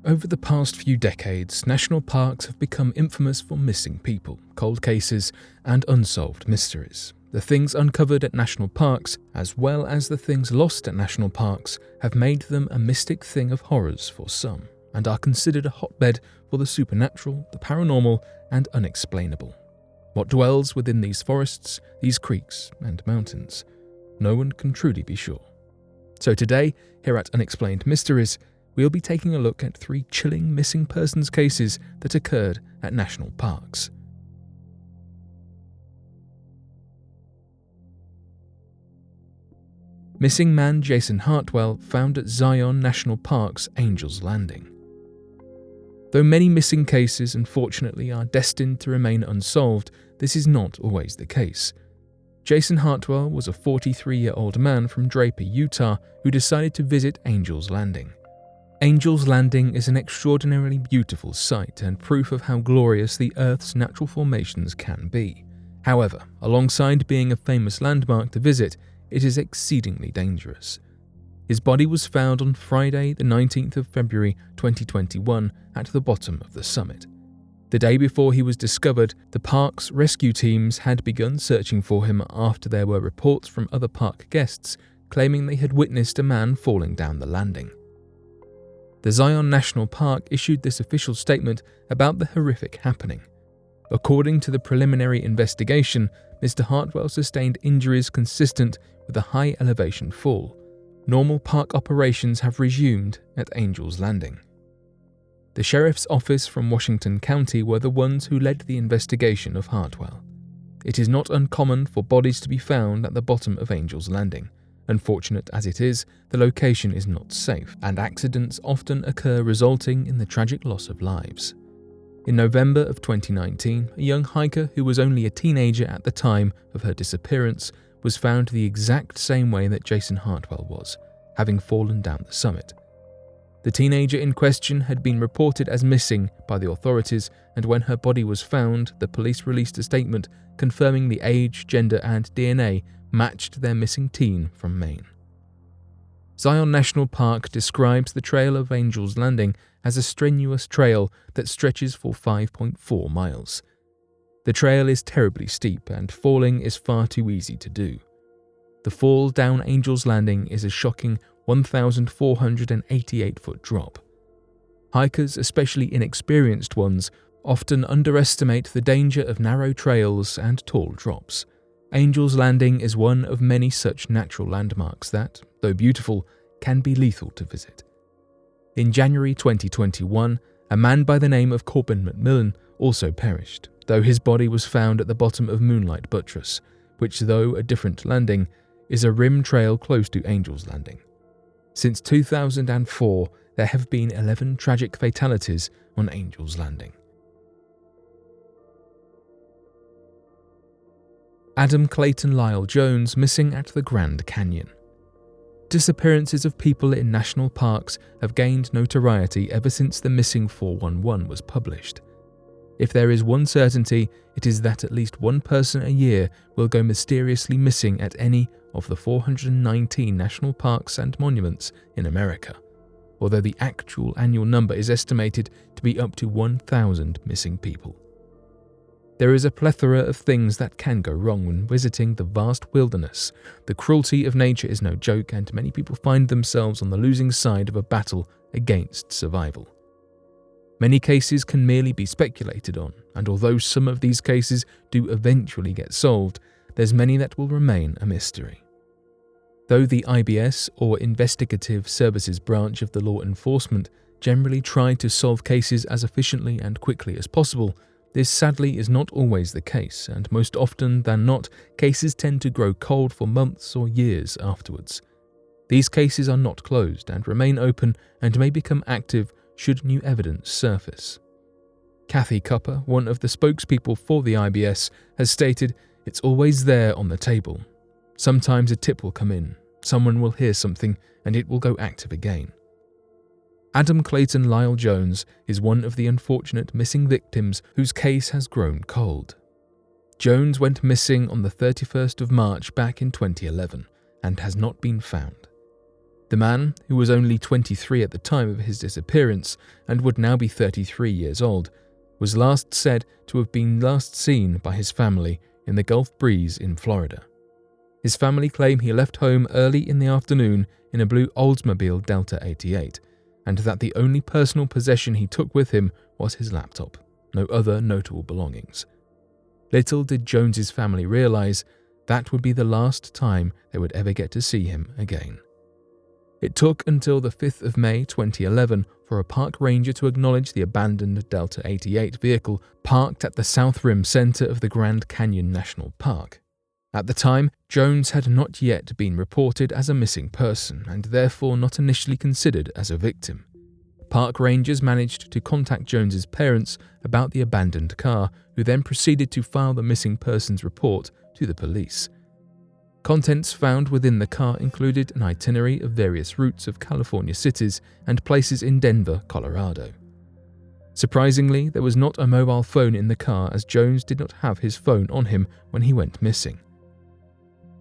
Over the past few decades, national parks have become infamous for missing people, cold cases, and unsolved mysteries. The things uncovered at national parks, as well as the things lost at national parks, have made them a mystic thing of horrors for some, and are considered a hotbed for the supernatural, the paranormal, and unexplainable. What dwells within these forests, these creeks, and mountains? No one can truly be sure. So today, here at Unexplained Mysteries, we'll be taking a look at 3 chilling missing persons cases that occurred at national parks. Missing man Jason Hartwell found at Zion National Park's Angel's Landing. Though many missing cases, unfortunately, are destined to remain unsolved, this is not always the case. Jason Hartwell was a 43-year-old man from Draper, Utah, who decided to visit Angel's Landing. Angel's Landing is an extraordinarily beautiful sight and proof of how glorious the Earth's natural formations can be. However, alongside being a famous landmark to visit, it is exceedingly dangerous. His body was found on Friday, the 19th of February 2021, at the bottom of the summit. The day before he was discovered, the park's rescue teams had begun searching for him after there were reports from other park guests claiming they had witnessed a man falling down the landing. The Zion National Park issued this official statement about the horrific happening. According to the preliminary investigation, Mr. Hartwell sustained injuries consistent with a high elevation fall. Normal park operations have resumed at Angel's Landing. The sheriff's office from Washington County were the ones who led the investigation of Hartwell. It is not uncommon for bodies to be found at the bottom of Angel's Landing. Unfortunate as it is, the location is not safe, and accidents often occur, resulting in the tragic loss of lives. In November of 2019, a young hiker who was only a teenager at the time of her disappearance was found the exact same way that Jason Hartwell was, having fallen down the summit. The teenager in question had been reported as missing by the authorities, and when her body was found, the police released a statement confirming the age, gender, and DNA matched their missing teen from Maine. Zion National Park describes the Trail of Angel's Landing as a strenuous trail that stretches for 5.4 miles. The trail is terribly steep, and falling is far too easy to do. The fall down Angel's Landing is a shocking 1,488-foot drop. Hikers, especially inexperienced ones, often underestimate the danger of narrow trails and tall drops. Angel's Landing is one of many such natural landmarks that, though beautiful, can be lethal to visit. In January 2021, a man by the name of Corbin McMillan also perished, though his body was found at the bottom of Moonlight Buttress, which, though a different landing, is a rim trail close to Angel's Landing. Since 2004, there have been 11 tragic fatalities on Angel's Landing. Adam Clayton Lyle Jones missing at the Grand Canyon. Disappearances of people in national parks have gained notoriety ever since the Missing 411 was published. If there is one certainty, it is that at least one person a year will go mysteriously missing at any of the 419 national parks and monuments in America, although the actual annual number is estimated to be up to 1,000 missing people. There is a plethora of things that can go wrong when visiting the vast wilderness. The cruelty of nature is no joke, and many people find themselves on the losing side of a battle against survival. Many cases can merely be speculated on, and although some of these cases do eventually get solved, there's many that will remain a mystery. Though the IBS, or Investigative Services Branch of the law enforcement, generally try to solve cases as efficiently and quickly as possible, this sadly is not always the case, and most often than not, cases tend to grow cold for months or years afterwards. These cases are not closed and remain open and may become active should new evidence surface. Kathy Cupper, one of the spokespeople for the IBS, has stated, "It's always there on the table. Sometimes a tip will come in, someone will hear something, and it will go active again." Adam Clayton Lyle Jones is one of the unfortunate missing victims whose case has grown cold. Jones went missing on the 31st of March back in 2011 and has not been found. The man, who was only 23 at the time of his disappearance and would now be 33 years old, was last said to have been last seen by his family in the Gulf Breeze in Florida. His family claim he left home early in the afternoon in a blue Oldsmobile Delta 88, and that the only personal possession he took with him was his laptop, no other notable belongings. Little did Jones's family realize that would be the last time they would ever get to see him again. It took until the 5th of May 2011 for a park ranger to acknowledge the abandoned Delta 88 vehicle parked at the South Rim center of the Grand Canyon National Park. At the time, Jones had not yet been reported as a missing person and therefore not initially considered as a victim. Park rangers managed to contact Jones's parents about the abandoned car, who then proceeded to file the missing persons report to the police. Contents found within the car included an itinerary of various routes of California cities and places in Denver, Colorado. Surprisingly, there was not a mobile phone in the car, as Jones did not have his phone on him when he went missing.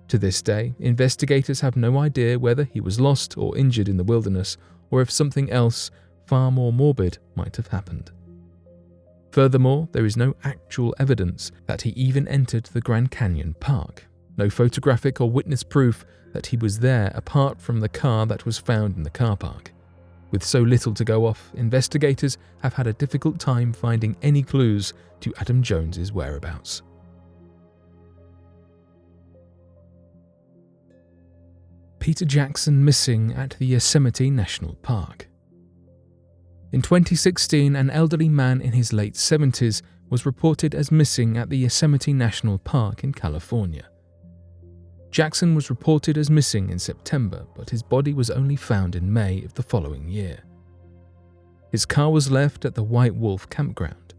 To this day, investigators have no idea whether he was lost or injured in the wilderness, or if something else, far more morbid, might have happened. Furthermore, there is no actual evidence that he even entered the Grand Canyon Park. No photographic or witness proof that he was there apart from the car that was found in the car park. With so little to go off, investigators have had a difficult time finding any clues to Adam Jones's whereabouts. Peter Jackson missing at the Yosemite National Park. In 2016, an elderly man in his late 70s was reported as missing at the Yosemite National Park in California. Jackson was reported as missing in September, but his body was only found in May of the following year. His car was left at the White Wolf campground.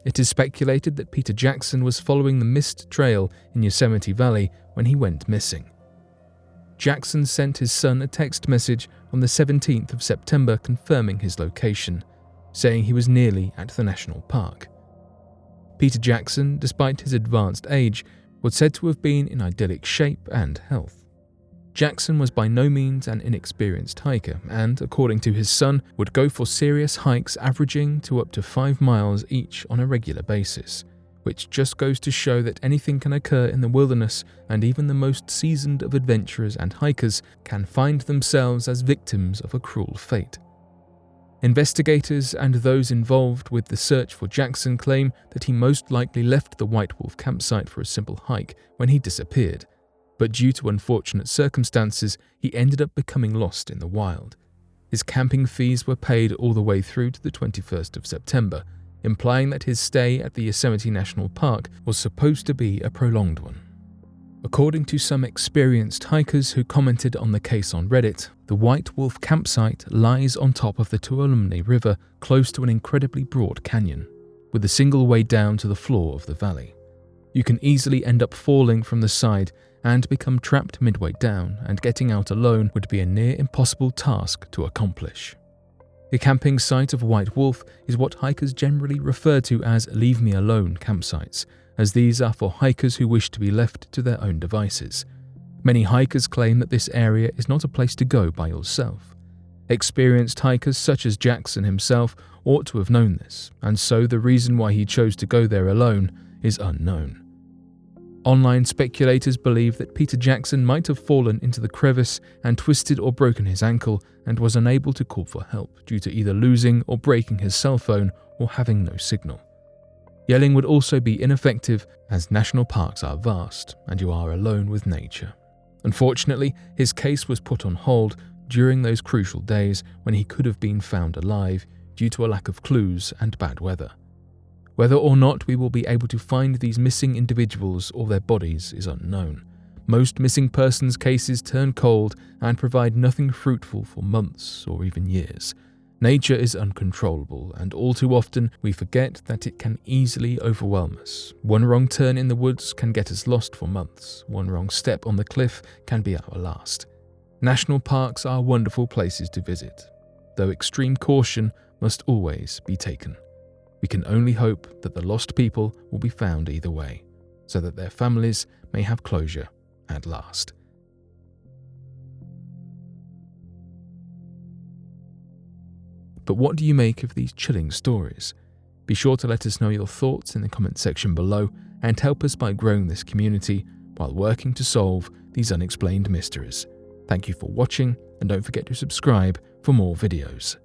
It is speculated that Peter Jackson was following the mist trail in Yosemite Valley when he went missing. Jackson sent his son a text message on the 17th of September confirming his location, saying he was nearly at the national park. Peter Jackson, despite his advanced age, was said to have been in idyllic shape and health. Jackson was by no means an inexperienced hiker and, according to his son, would go for serious hikes averaging to up to 5 miles each on a regular basis, which just goes to show that anything can occur in the wilderness, and even the most seasoned of adventurers and hikers can find themselves as victims of a cruel fate. Investigators and those involved with the search for Jackson claim that he most likely left the White Wolf campsite for a simple hike when he disappeared, but due to unfortunate circumstances, he ended up becoming lost in the wild. His camping fees were paid all the way through to the 21st of September, implying that his stay at the Yosemite National Park was supposed to be a prolonged one. According to some experienced hikers who commented on the case on Reddit, the White Wolf campsite lies on top of the Tuolumne River, close to an incredibly broad canyon, with a single way down to the floor of the valley. You can easily end up falling from the side and become trapped midway down, and getting out alone would be a near impossible task to accomplish. The camping site of White Wolf is what hikers generally refer to as leave me alone campsites, as these are for hikers who wish to be left to their own devices. Many hikers claim that this area is not a place to go by yourself. Experienced hikers such as Jackson himself ought to have known this, and so the reason why he chose to go there alone is unknown. Online speculators believe that Peter Jackson might have fallen into the crevice and twisted or broken his ankle and was unable to call for help due to either losing or breaking his cell phone or having no signal. Yelling would also be ineffective, as national parks are vast and you are alone with nature. Unfortunately, his case was put on hold during those crucial days when he could have been found alive due to a lack of clues and bad weather. Whether or not we will be able to find these missing individuals or their bodies is unknown. Most missing persons cases turn cold and provide nothing fruitful for months or even years. Nature is uncontrollable, and all too often we forget that it can easily overwhelm us. One wrong turn in the woods can get us lost for months. One wrong step on the cliff can be our last. National parks are wonderful places to visit, though extreme caution must always be taken. We can only hope that the lost people will be found either way, so that their families may have closure at last. But what do you make of these chilling stories? Be sure to let us know your thoughts in the comment section below and help us by growing this community while working to solve these unexplained mysteries. Thank you for watching, and don't forget to subscribe for more videos.